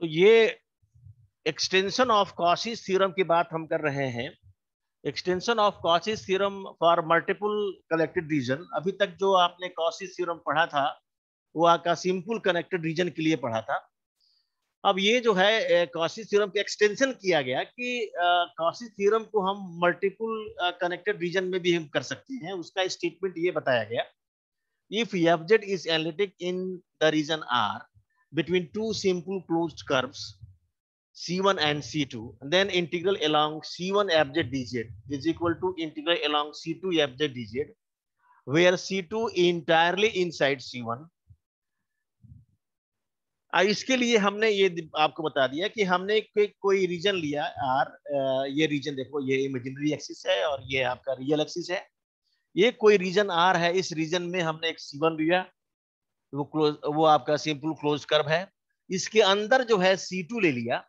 तो ये extension of Cauchy's theorem की बात हम कर रहे हैं। Extension of Cauchy's theorem for multiple connected region. अभी तक जो आपने कॉशीज थ्योरम पढ़ा था वो आपका सिंपल कनेक्टेड रीजन के लिए पढ़ा था। अब ये जो है कॉशी थ्योरम का एक्सटेंशन किया गया कि कॉशी थ्योरम को हम मल्टीपल कनेक्टेड रीजन में भी हम कर सकते हैं। उसका स्टेटमेंट ये बताया गया, if fz is analytic in the region r between two simple closed curves c1 and c2, then integral along c1 fz dz is equal to integral along c2 fz dz, where c2 entirely inside c1। इसके लिए हमने ये आपको बता दिया कि हमने कोई रीजन लिया आर। ये रीजन देखो, ये इमेजिनरी एक्सिस है और ये आपका रियल एक्सिस है। ये कोई रीजन आर है, इस रीजन में हमने एक C1 लिया, वो आपका सिंपल क्लोज कर्व है। इसके अंदर जो है C2 ले लिया।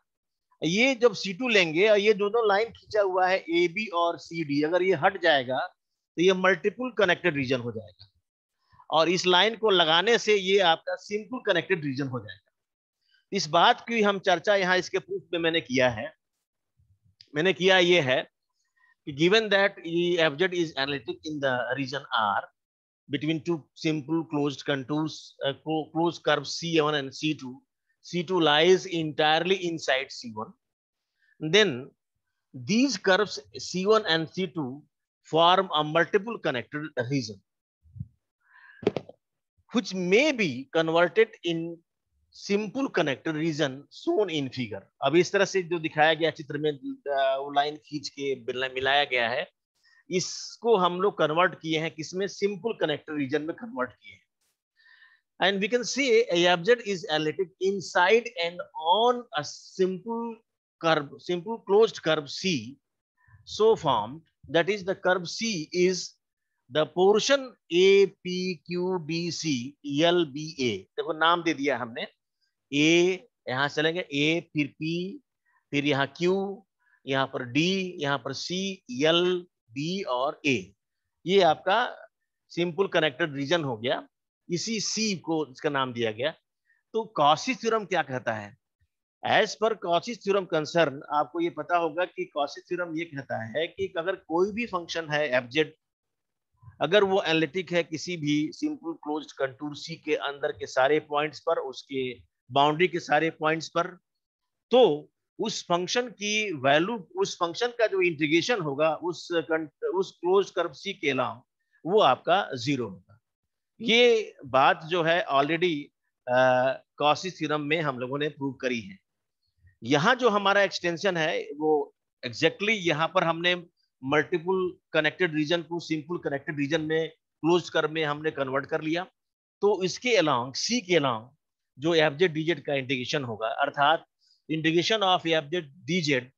ये जब C2 लेंगे और ये दोनों लाइन खींचा हुआ है AB और CD, अगर ये हट जाएगा तो ये मल्टीपल कनेक्टेड रीजन हो जाएगा, और इस लाइन को लगाने से ये आपका सिंपल कनेक्टेड रीजन हो जाएगा। इस बात की हम चर्चा यहाँ इसके प्रूफ में मैंने किया ये है कि given that fz is analytic in the region R between two simple closed contours, closed curves C1 and C2, C2 lies entirely inside C1, then these curves C1 and C2 form a multiple connected region which may be converted in simple connected region shown in figure. अब इस तरह से जो दिखाया गया चित्र में, वो लाइन खींच के मिलाया गया है, इसको हम लोग कन्वर्ट किए हैं किसमें, सिंपल कनेक्टेड रीजन में कन्वर्ट किए हैं। And we can see f z is analytic inside and on a simple curve, simple closed curve C so formed, that is the curve C is the portion APQDC LBA। देखो नाम दे दिया हमने, A यहां चलेंगे A, फिर P, फिर यहाँ Q, यहाँ पर D, यहाँ पर C, L, B और A। ये आपका सिंपल कनेक्टेड रीजन हो गया, इसी C को इसका नाम दिया गया। तो कॉशी थ्योरम क्या कहता है? As per Cauchy theorem concern, आपको ये पता होगा कि कॉची थ्योरम ये कहता है कि अगर कोई भी फंक्शन है एफजेड, अगर वो एनालिटिक है किसी भी सिंपल क्लोज्ड कंटूर सी के अंदर के सारे पॉइंट्स पर, उसके बाउंड्री के सारे पॉइंट्स पर, तो उस फंक्शन की वैल्यू, उस फंक्शन का जो इंटीग्रेशन होगा उस क्लोज कर्व सी के अलावा, वो आपका जीरो होगा। ये बात जो है ऑलरेडी कॉची थ्योरम में हम लोगों ने प्रूव करी है। यहाँ जो हमारा एक्सटेंशन है वो एग्जैक्टली यहाँ पर हमने मल्टीपल कनेक्टेड रीजन को सिंपल कनेक्टेड रीजन में क्लोज कर में हमने कन्वर्ट कर लिया। तो इसके अलांग सी के अलांग जो एफजेड डीजेड का इंटीग्रेशन होगा, अर्थात integration of f z d z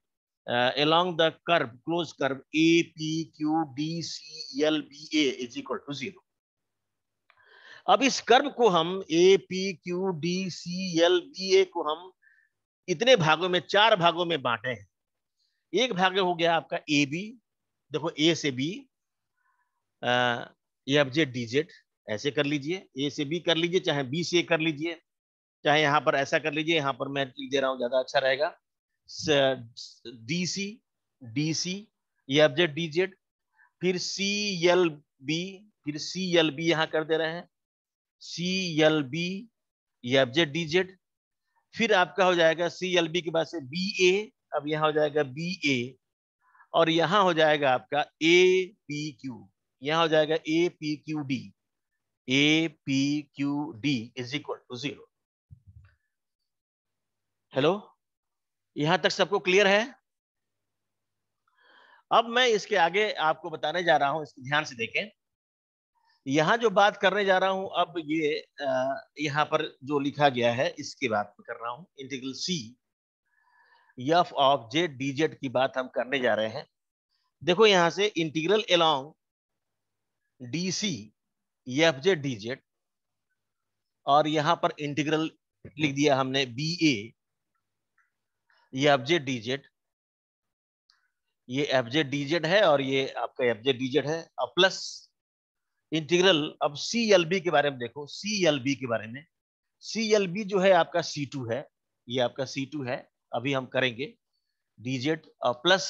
along the curve, close curve APQDCLBA is equal to 0। अब इस कर्व को हम APQDCLBA को हम इतने भागों में, 4 भागों में बांटे हैं। एक भाग हो गया आपका ए बी, देखो ए से बी एफजेड डीजेड, ऐसे कर लीजिए, ए से बी कर लीजिए, चाहे बी से कर लीजिए, चाहे यहां पर ऐसा कर लीजिए, यहां पर मैं लिख दे रहा हूं ज्यादा अच्छा रहेगा, डीसी डीसी एफजेड डीजेड, फिर सी एल बी, फिर सी एल बी यहां कर दे रहे हैं, C L B f z d z, फिर आपका हो जाएगा सी एल बी के बाद से बी ए, अब यहां हो जाएगा बी ए, और यहां हो जाएगा आपका ए पी क्यू, यहां हो जाएगा A P Q D, A P Q D is equal to 0। Hello, यहां तक सबको क्लियर है? अब मैं इसके आगे आपको बताने जा रहा हूं, इसको ध्यान से देखें। यहां जो बात करने जा रहा हूं अब, ये यहां पर जो लिखा गया है इसकी बात कर रहा हूं, integral C f of z d z की बात हम करने जा रहे हैं। देखो यहां से integral along DC f z d z, और यहां पर इंटीग्रल लिख दिया हमने B A f z d z, ये एफ जेड डीजेड है और ये आपका एफ जेड डीजेड है, और प्लस इंटीग्रल अब सी एल बी के बारे में देखो, सी एल बी के बारे में, सी एल बी जो है आपका C2 है, ये आपका C2 है, अभी हम करेंगे dz और प्लस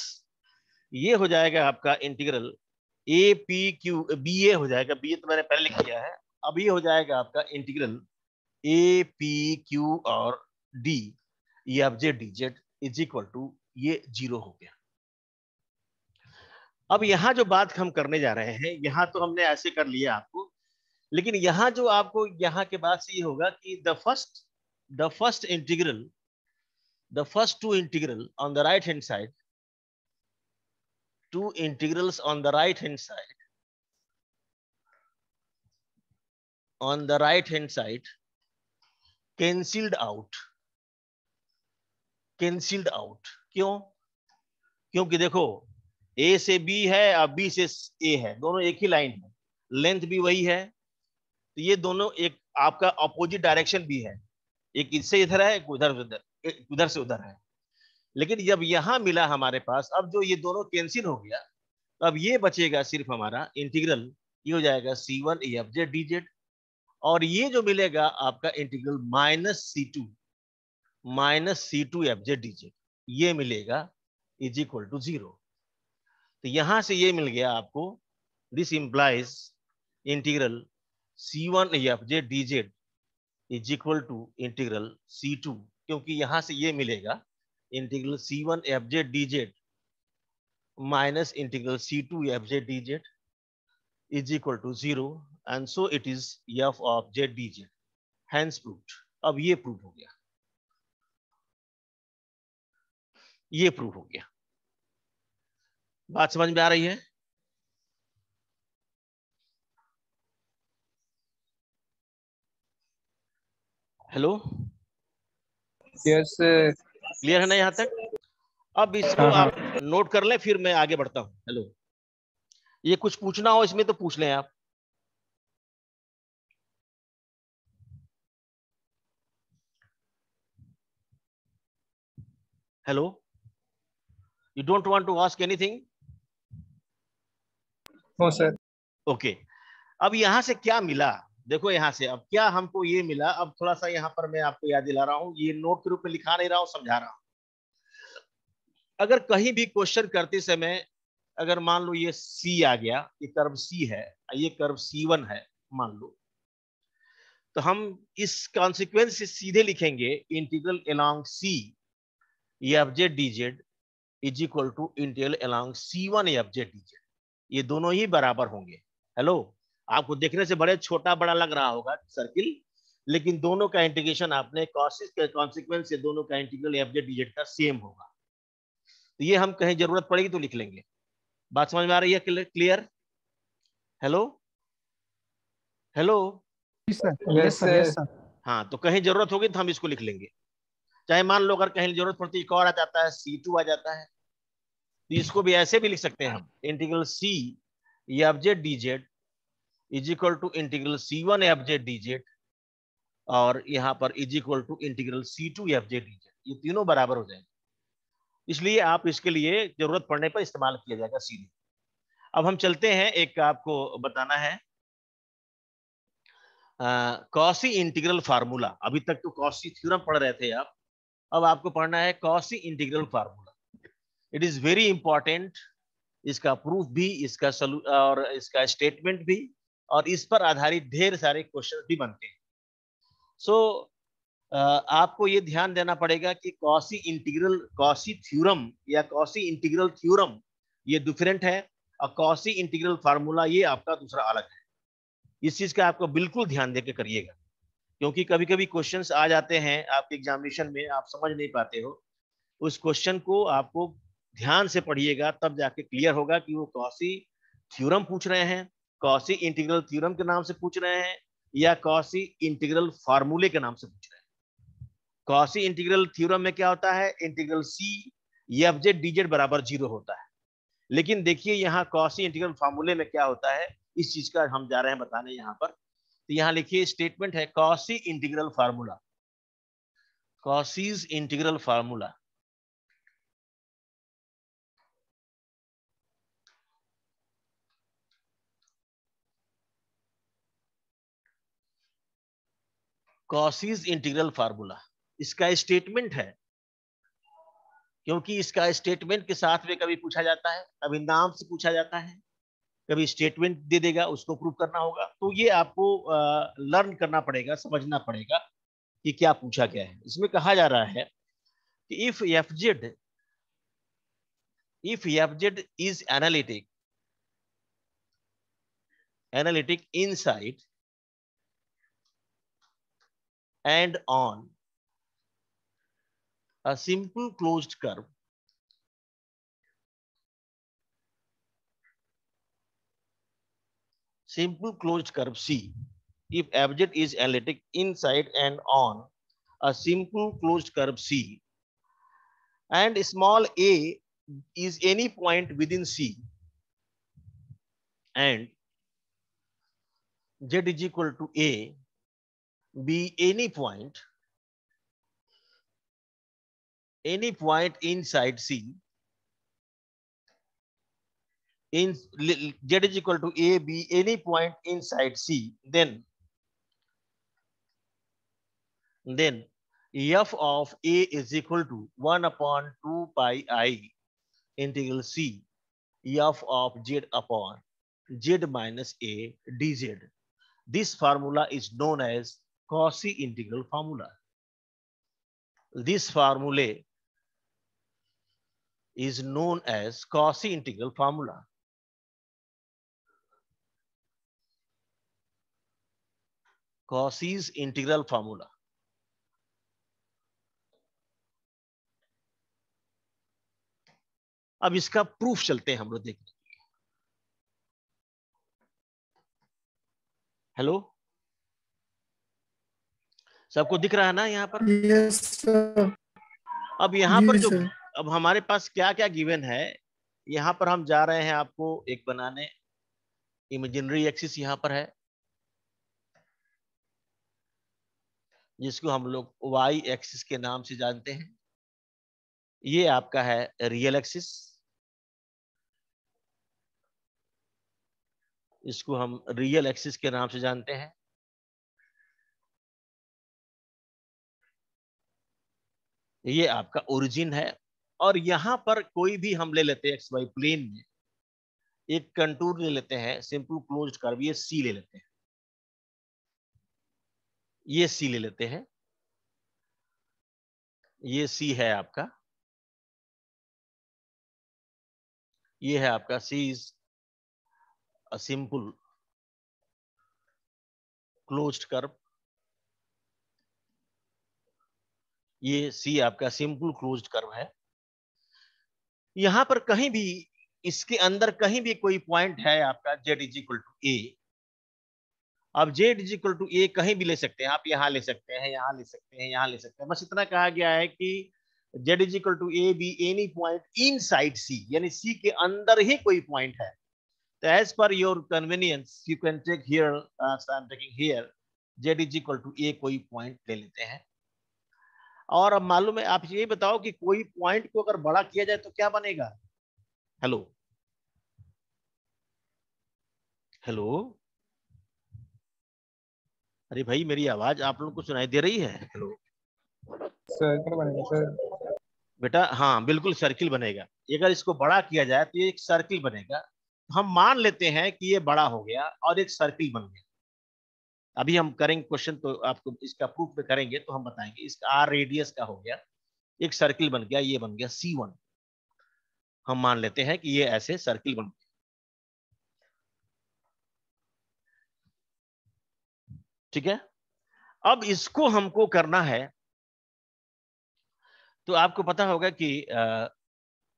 ये हो जाएगा आपका integral A P Q B A हो जाएगा, बी ए तो मैंने पहले लिख दिया है, अब ये हो जाएगा आपका इंटीग्रल ए पी क्यू और डी ये अब z d z is equal to ये 0 हो गया। अब यहां जो बात हम करने जा रहे हैं, यहां तो हमने ऐसे कर लिया आपको, लेकिन यहां जो आपको यहां के बाद से ये होगा कि the first integral, the first two integral on the right hand side, two integrals on the right hand side, on the right hand side cancelled out, cancelled out। क्यों? क्योंकि देखो a से b है और b से a है, दोनों एक ही लाइन है, लेंथ भी वही है, तो ये दोनों एक आपका अपोजिट डायरेक्शन भी है, एक इससे इधर है, एक उधर उधर, एक उधर से उधर है। लेकिन जब यहां मिला हमारे पास, अब जो ये दोनों कैंसिल हो गया, तो अब ये बचेगा सिर्फ हमारा इंटीग्रल, ये हो जाएगा C1 f z d Z, और ये जो मिलेगा आपका integral minus C two f z d z, ये मिलेगा इज इक्वल टू 0। तो यहां से ये मिल गया आपको, this implies integral C1 f z d z is equal to integral C2, क्योंकि यहां से ये मिलेगा integral C1 f z d z minus integral C2 fz dz is equal to 0, and so it is f of z dz, hence proved। अब ये prove हो गया, ये प्रूव हो गया। बात समझ में आ रही है? हेलो, यस क्लियर है ना यहां तक? अब इसको हाँ। आप नोट कर लें, फिर मैं आगे बढ़ता हूं। हेलो, ये कुछ पूछना हो इसमें तो पूछ लें आप। Hello, you don't want to ask anything? No sir. Okay, अब यहां से क्या मिला, देखो यहां से अब क्या हमको ये मिला। अब थोड़ा सा यहां पर मैं आपको याद दिला रहा हूं, ये नोट के रूप में लिखा नहीं रहा हूं, समझा रहा हूं। अगर कहीं भी क्वेश्चन करते समय, अगर मान लो ये सी आ गया, ये कर्व सी है, ये कर्व C1 है मान लो, तो हम इस कॉन्सिक्वेंस से सीधे लिखेंगे integral along C f z d z is equal to integral along C1 f z d z, ये दोनों ही बराबर होंगे। हेलो, आपको देखने से बड़े छोटा बड़ा लग रहा होगा सर्किल, लेकिन दोनों का इंटीग्रेशन आपने कॉसिस के कॉन्सिक्वेंस से दोनों का integral F z d Z का सेम होगा। तो ये हम कहीं जरूरत पड़ेगी तो लिख लेंगे। बात समझ में आ रही है? Clear? Hello, hello, yes sir. हाँ, तो कहीं जरूरत होगी तो हम इसको लिख लेंगे। चाहे मान लो अगर कहीं जरूरत पड़ती है, एक और आ जाता है C2 आ जाता है, तो इसको भी ऐसे भी लिख सकते हैं हम, integral C f z d z is equal to integral C1 f z d Z, और यहाँ पर is equal to integral C2 f z d z, ये तीनों बराबर हो जाएंगे। इसलिए आप इसके लिए जरूरत पड़ने पर इस्तेमाल किया जाएगा सीधे। अब हम चलते हैं, एक आपको बताना है कॉसी इंटीग्रल फार्मूला। अभी तक तो कॉसी थ्योरम पढ़ रहे थे आप, अब आपको पढ़ना है quasi integral formula. It is very important, इसका प्रूफ भी, इसका और इसका स्टेटमेंट भी, और इस पर आधारित ढेर सारे क्वेश्चन भी बनते हैं। सो आपको ये ध्यान देना पड़ेगा कि कॉसी इंटीग्रल, कॉसी थ्योरम या कॉसी इंटीग्रल थ्योरम ये डिफरेंट है, और कॉसी इंटीग्रल फार्मूला ये आपका दूसरा अलग है। इस चीज का आपको बिल्कुल ध्यान देकर करिएगा, क्योंकि कभी कभी क्वेश्चंस आ जाते हैं आपके एग्जामिनेशन में, आप समझ नहीं पाते हो, उस क्वेश्चन को आपको ध्यान से पढ़िएगा, तब जाके क्लियर होगा कि वो कॉसी थ्योरम पूछ रहे हैं, कॉसी इंटीग्रल थ्योरम के नाम से पूछ रहे हैं, या कॉसी इंटीग्रल फार्मूले के नाम से पूछ रहे हैं। कॉसी इंटीग्रल थ्योरम में क्या होता है, integral C f z d Z बराबर 0 होता है, लेकिन देखिए यहाँ कॉसी इंटीग्रल फार्मूले में क्या होता है, इस चीज का हम जा रहे हैं बताने यहाँ पर। तो यहाँ लिखिए, स्टेटमेंट है quasi integral formula, Cauchy's integral formula. Cauchy's integral formula इसका स्टेटमेंट है, क्योंकि इसका स्टेटमेंट के साथ में कभी पूछा जाता है, कभी नाम से पूछा जाता है, कभी स्टेटमेंट दे देगा, उसको प्रूव करना होगा। तो ये आपको लर्न करना पड़ेगा, समझना पड़ेगा कि क्या पूछा गया है। इसमें कहा जा रहा है कि if F Z is analytic inside and on a simple closed curve C. If fz is analytic inside and on a simple closed curve C, and small a is any point within C, and z is equal to a, be any point inside C, in z is equal to a, be any point inside C, then f of a is equal to 1 upon 2 pi I integral C f of z upon z minus a dz. This formula is known as Cauchy integral formula. This formula is known as Cauchy integral formula. Cauchy's integral formula. अब इसका proof चलते हैं हम लोग देखने के लिए। Hello, सबको दिख रहा है ना यहाँ पर? Yes sir. अब यहाँ पर जो सर। अब हमारे पास क्या क्या गिवन है, यहाँ पर हम जा रहे हैं आपको एक बनाने। इमेजिनरी एक्सिस यहाँ पर है, जिसको हम लोग वाई एक्सिस के नाम से जानते हैं। ये आपका है रियल एक्सिस, इसको हम रियल एक्सिस के नाम से जानते हैं। ये आपका ओरिजिन है, और यहां पर कोई भी हम ले लेते हैं एक्स वाई प्लेन में, एक कंटूर ले लेते हैं, सिंपल क्लोज्ड कर्व, ये सी ले लेते हैं, ये सी ले लेते हैं, ये सी है आपका, ये है आपका C is a simple closed curve, ये सी आपका सिंपल क्लोज्ड कर्व है। यहां पर कहीं भी इसके अंदर कहीं भी कोई पॉइंट है आपका z इज इक्वल टू ए। अब z इज इक्वल टू ए कहीं भी ले सकते हैं आप, यहां ले सकते हैं, यहां ले सकते हैं, यहां ले सकते हैं। बस इतना कहा गया है कि z is equal to a be any point inside C, यानी सी के अंदर ही कोई पॉइंट है। तो as per your convenience you can take here, I am taking here z is equal to A, कोई पॉइंट ले लेते हैं। और अब मालूम है, आप ये बताओ कि कोई पॉइंट को अगर बड़ा किया जाए तो क्या बनेगा? हेलो हेलो, अरे भाई मेरी आवाज आप लोगों को सुनाई दे रही है? हेलो सर्कल बनेगा सर। बेटा, हाँ बिल्कुल सर्किल बनेगा। अगर इसको बड़ा किया जाए तो ये एक सर्किल बनेगा। हम मान लेते हैं कि ये बड़ा हो गया और एक सर्किल बन गया। अभी हम करेंगे क्वेश्चन, तो आपको इसका प्रूफ में करेंगे तो हम बताएंगे। इसका आर रेडियस का हो गया, एक सर्किल बन गया, ये बन गया C1। हम मान लेते हैं कि ये ऐसे सर्किल बन गया, ठीक है। अब इसको हमको करना है, तो आपको पता होगा कि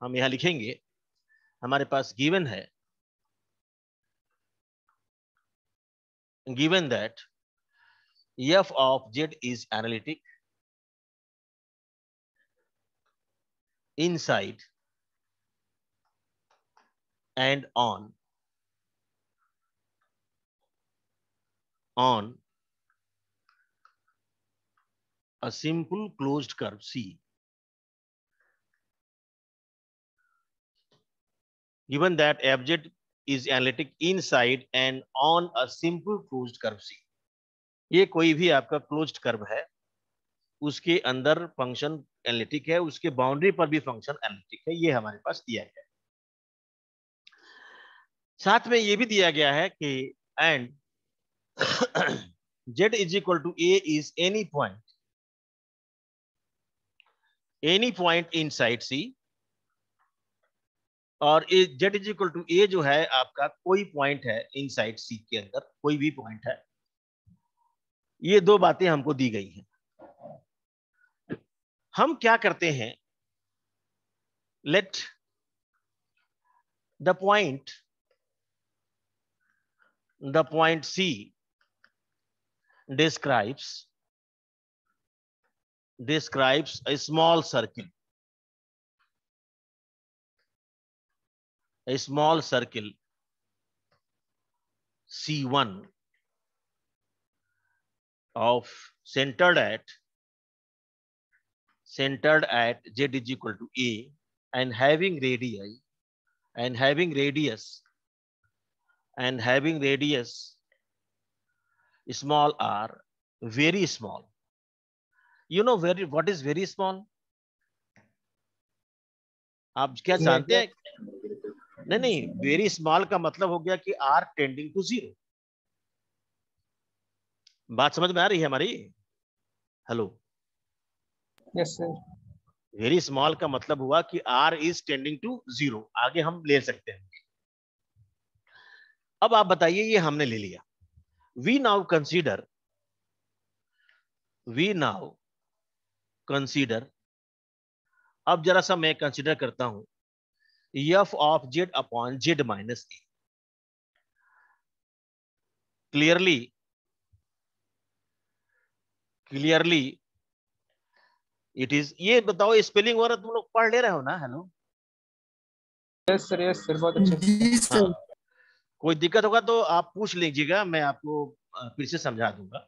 हम यहां लिखेंगे, हमारे पास गिवन है, given that f of z is analytic inside and on a simple closed curve C. Given that fz is analytic inside and on a simple closed curve C. ये कोई भी आपका क्लोज्ड कर्व है, उसके अंदर function analytic है, उसके boundary पर भी फंक्शन एनालिटिक है। ये हमारे पास दिया गया है। साथ में ये भी दिया गया है कि and z is equal to a is any point inside C, और z is equal to a जो है आपका कोई पॉइंट है इनसाइड C के अंदर, कोई भी पॉइंट है। ये दो बातें हमको दी गई हैं। हम क्या करते हैं, let the point C describes a small circle, C1 of centered at z is equal to a and having radius small r, very small. You know what is very small? आप क्या जानते हैं? नहीं, वेरी स्मॉल का मतलब हो गया कि r टेंडिंग टू 0। बात समझ में आ रही है हमारी? Hello? Yes sir. Very small का मतलब हुआ कि r इज टेंडिंग टू 0। आगे हम ले सकते हैं। अब आप बताइए, ये हमने ले लिया। वी नाउ कंसीडर, अब जरा सा मैं कंसीडर करता हूं f of z upon z minus A. Clearly it is, ये बताओ स्पेलिंग वगैरह तुम लोग पढ़ ले रहे हो ना? हेलो? यस सर, बहुत अच्छे से। हाँ, कोई दिक्कत होगा तो आप पूछ लीजिएगा, मैं आपको फिर से समझा दूंगा।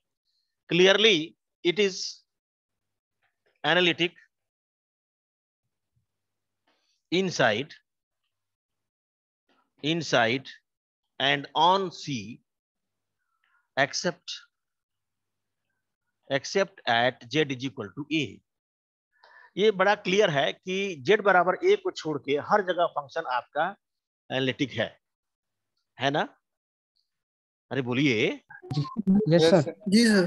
Clearly it is analytic inside and on C except at z is equal to a। ये बड़ा क्लियर है कि z बराबर a को छोड़ के हर जगह फंक्शन आपका एनालिटिक है ना? अरे बोलिए। Yes sir. जी सर।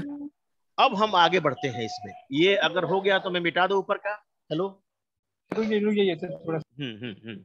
अब हम आगे बढ़ते हैं इसमें। ये अगर हो गया तो मैं मिटा दूं ऊपर का। हेलो? रुकिए सर थोड़ा। हम्म।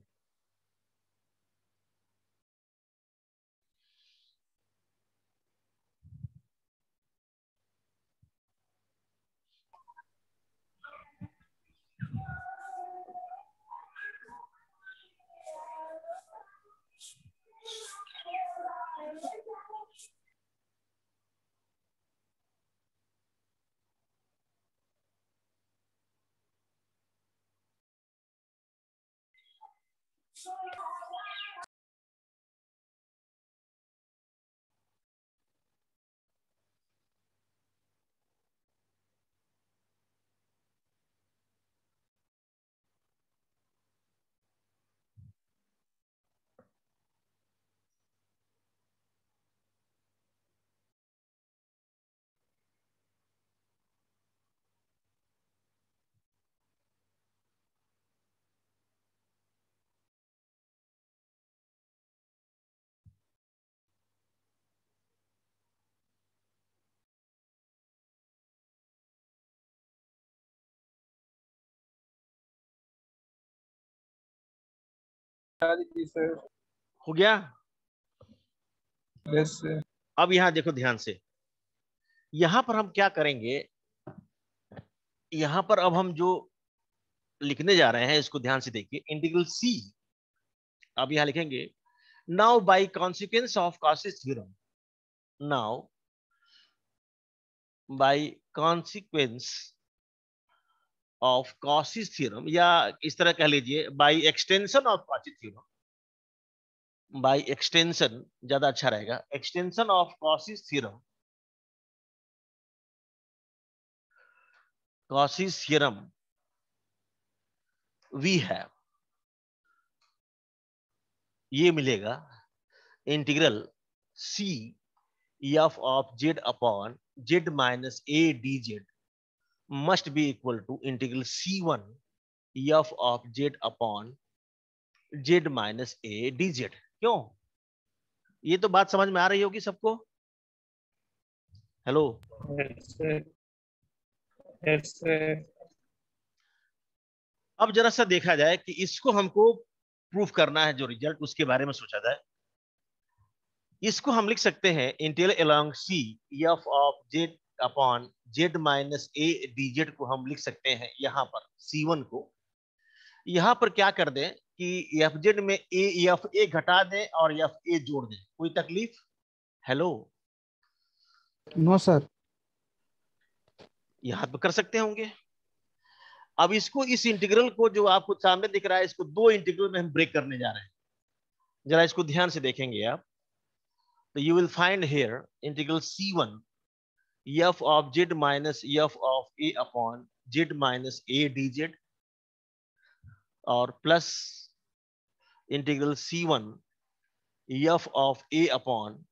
सर। हो गया? Yes sir. अब यहां देखो ध्यान से, यहां पर हम क्या करेंगे, यहां पर अब हम जो लिखने जा रहे हैं इसको ध्यान से देखिए। इंटीग्रल C, अब यहां लिखेंगे now by consequence of Cauchy's theorem, now by consequence of Cauchy's theorem, या इस तरह कह लीजिए by extension of Cauchy theorem, by extension ज्यादा अच्छा रहेगा, extension of Cauchy's theorem, we have, ये मिलेगा integral C f of z upon z minus a dz must be equal to integral C1 F of Z upon Z minus A D Z. क्यों? ये तो बात समझ में आ रही होगी सबको। Hello, yes sir, yes sir. अब जरा सा देखा जाए कि इसको हमको प्रूफ करना है, जो रिजल्ट उसके बारे में सोचा जाए। इसको हम लिख सकते हैं integral along C f of Z upon Z minus A D z को हम लिख सकते हैं यहाँ पर C1 को। यहाँ पर क्या कर दें कि एफ जेड में एफ ए घटा दें और एफ ए जोड़ दें। कोई तकलीफ? Hello, no sir. यहाँ पर कर सकते होंगे। अब इसको, इस इंटीग्रल को जो आपको सामने दिख रहा है, इसको दो इंटीग्रल में हम ब्रेक करने जा रहे हैं। जरा इसको ध्यान से देखेंगे आप, तो you will find here integral C1 F of Z minus F of A upon Z minus A D Z और plus integral C1 F of A upon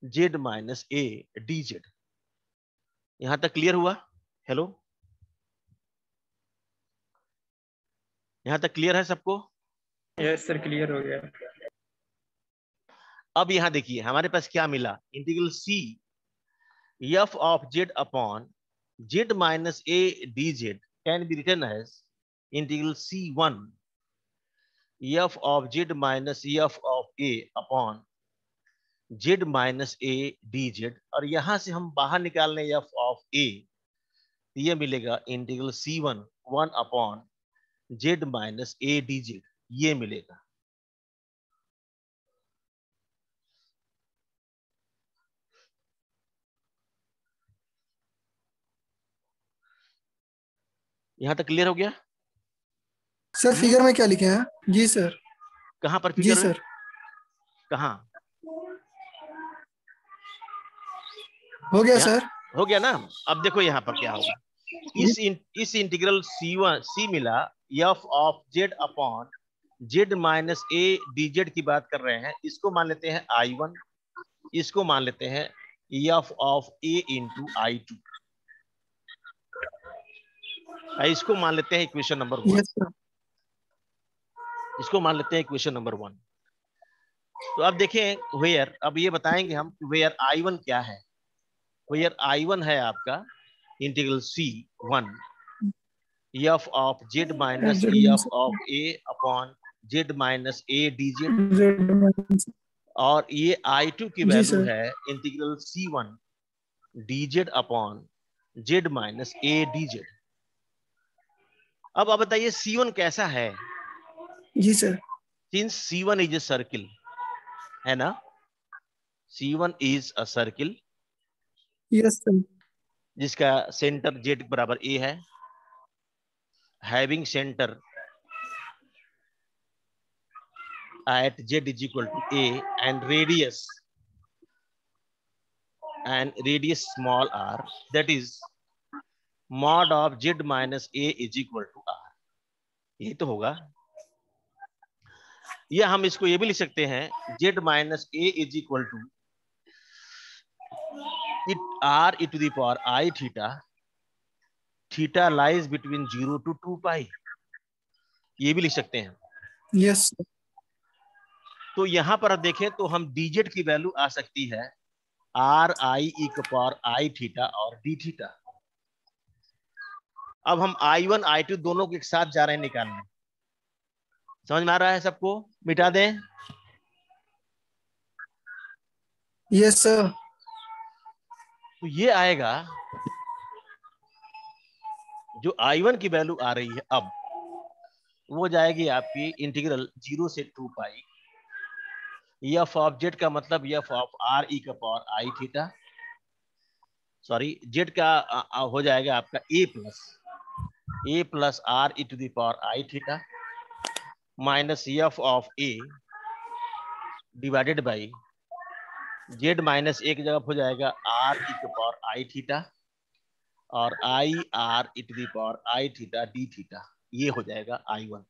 Z minus A D Z. यहां तक clear हुआ? Hello, यहां तक clear है सबको? Yes sir, clear हो गया। अब यहां देखिए हमारे पास क्या मिला। Integral C f of Z upon Z minus A D z can be written as integral C1 F of Z minus F of A upon Z minus A D Z. और यहां से हम बाहर निकालने एफ ऑफ ए, ये मिलेगा integral C1 1 upon Z minus A D z, ये मिलेगा। यहां तक क्लियर हो गया? सर फिगर में क्या लिखे हैं? जी सर। कहां पर जी फिगर है? सर। कहां? हो गया यहाँ सर। हो गया ना। अब देखो यहाँ पर क्या होगा। इस इंटीग्रल C1 C मिला F of Z upon Z minus A D Z की बात कर रहे हैं। इसको मान लेते हैं I1, इसको मान लेते हैं F of A into I2, इसको मान लेते हैं इक्वेशन नंबर 1, यस सर। इसको मान लेते हैं इक्वेशन नंबर 1। तो अब देखें वेयर, अब ये बताएंगे हम वेयर I1 क्या है। वेयर I1 है आपका integral C1 F of Z minus F of A upon Z minus A D Z, और ये I2 की जी वैल्यू सर। है integral C1 d z upon Z minus A D z. अब आप बताइए C1 कैसा है? जी sir. Since C1 is a circle, है ना, C1 is a circle yes sir. जिसका सेंटर जेड बराबर ए है, having centre at z is equal to a and radius small r, that is mod of z minus a is equal to r। ये तो होगा। या हम इसको ये भी लिख सकते हैं z minus a is equal to r e to the power I theta, theta lies between 0 to 2 pi, ये भी लिख सकते हैं। Yes sir. तो यहां पर आप देखें तो हम dz की वैल्यू आ सकती है r I e के पावर I थीटा और d थीटा। अब हम I1 I2 दोनों को एक साथ जा रहे हैं निकालने। समझ में आ रहा है सबको? मिटा दें। Yes sir. तो ये आएगा, जो I1 की वैल्यू आ रही है अब, वो जाएगी आपकी इंटीग्रल 0 से 2 पाई एफ ऑफ जेड का मतलब एफ ऑफ आर ई का power i theta, sorry z का हो जाएगा आपका a plus r e to the power i theta minus F of a divided by z minus a की जगह हो जाएगा आर ई के पावर आई थीटा और i r e to the power i theta d theta, ये हो जाएगा I1।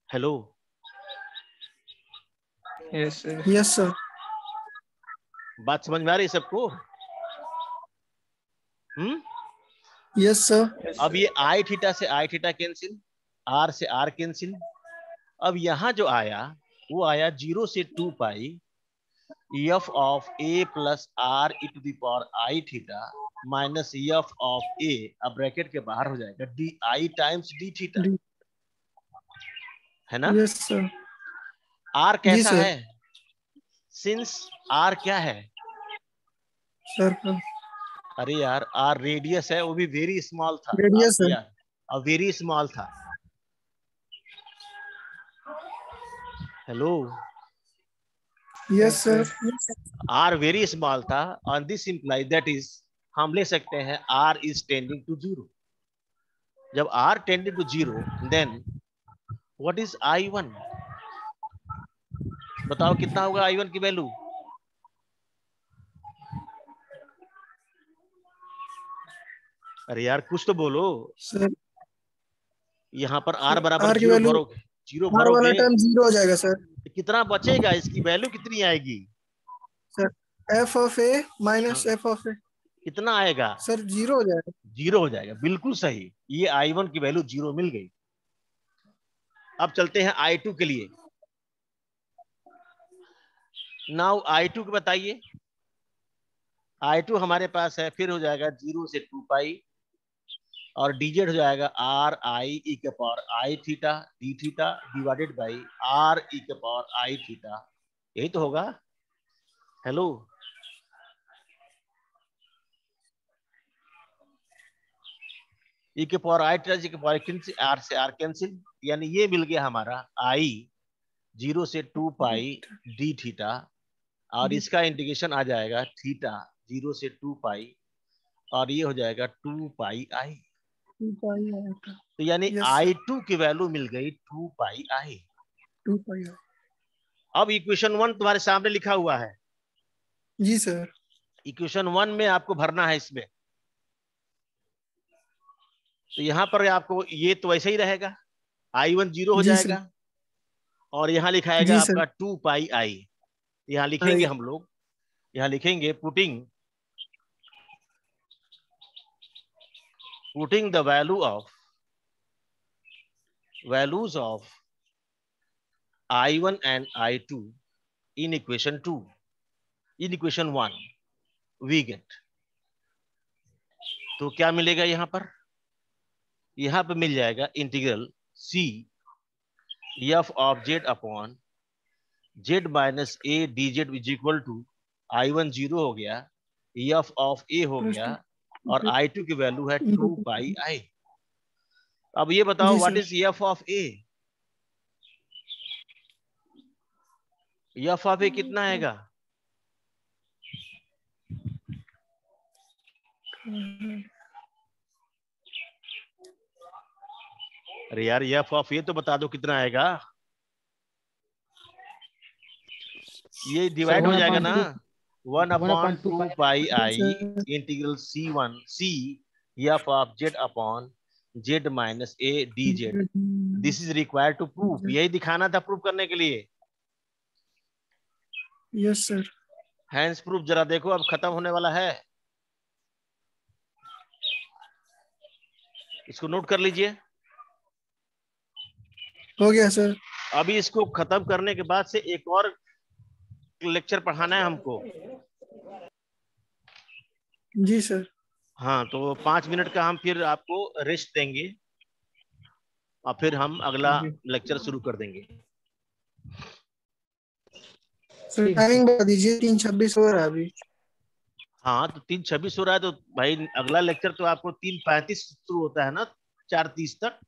Hello, yes sir. Yes sir. बात समझ में आ रही है सबको? Yes sir. अब ये आई थीटा से आई थीटा कैंसिल, आर से आर कैंसिल। अब यहां जो आया वो आया 0 से 2 pi f of a plus r e to the power i theta minus F of a, अब ब्रैकेट के बाहर हो जाएगा D I times D theta, है ना। Yes sir. आर जी कैसा सर। है, सिंस आर क्या है, सर्कल। अरे यार आर रेडियस है, वो भी वेरी स्मॉल था रेडियस है। यार, अब वेरी स्मॉल था। Hello, yes sir. R very small था, और दिस इंप्लाई दैट इज हम ले सकते हैं आर इज टेंडिंग टू 0। जब r tending to 0 then what is I1, बताओ कितना होगा I1 की वैल्यू। अरे यार कुछ तो बोलो, सर यहाँ पर आर बराबर आर की 0 वैल्यू, भरोगे, 0 आर वाला भरोगे टर्म 0 हो जाएगा सर। कितना बचेगा, इसकी वैल्यू कितनी आएगी। Sir F of A minus हाँ, एफ ऑफ ए, कितना आएगा, सर 0 हो जाएगा। 0 हो जाएगा, बिल्कुल सही। ये I1 की वैल्यू 0 मिल गई। अब चलते हैं I2 के लिए। नाउ I2 को बताइए। I2 हमारे पास है, फिर हो जाएगा 0 से 2 पाई और dz हो जाएगा आर आई ई के power i theta d theta divided by R E के पावर आई थीटा, यही तो होगा। हेलो, ई के पावर आई थीटा जी के पावर कैंसिल, आर से आर कैंसिल, यानी ये मिल गया हमारा आई 0 से 2 पाई डी थीटा, और इसका इंटीग्रेशन आ जाएगा थीटा 0 से 2 पाई, और ये हो जाएगा 2 पाई आई। तो यानी I2 की वैल्यू मिल गई 2 पाई आई। 2 पाई। अब इक्वेशन 1 तुम्हारे सामने लिखा हुआ है। जी सर। इक्वेशन 1 में आपको भरना है इसमें, तो यहां पर आपको ये तो वैसे ही रहेगा, I1 0 हो जी जाएगा, सर। और यहाँ लिखाएगा जी आपका सर। 2 पाई आई। यहाँ लिखेंगे हम लोग, यहाँ लिखेंगे putting the values of I1 and I2 in equation 2, in equation 1 we get, तो क्या मिलेगा यहाँ पर, यहाँ पे मिल जाएगा integral C f of z upon z minus a dz is equal to I1 0 हो गया, f ऑफ a हो गया, और I2 की वैल्यू है 2 पाई आई। अब ये बताओ what is f of a, f of a कितना आएगा, अरे यार f ऑफ a तो बता दो कितना आएगा, ये डिवाइड हो जाएगा ना, 1/2 pi i integral C f of z upon z minus a dz, this is required to prove, यही दिखाना था प्रूव करने के लिए। Yes sir. हैंड्स प्रूफ जरा देखो, अब खत्म होने वाला है, इसको नोट कर लीजिए। हो गया सर। अभी इसको खत्म करने के बाद से एक और लेक्चर पढ़ाना है हमको। जी सर। हाँ, तो 5 मिनट का हम फिर आपको रेस्ट देंगे, और फिर हम अगला लेक्चर शुरू कर देंगे। सर टाइमिंग बता दीजिए, 3:26 हो रहा है अभी। हाँ, तो 3:26 हो रहा है, तो भाई अगला लेक्चर तो आपको 3:35 शुरू होता है ना, 4:30 तक।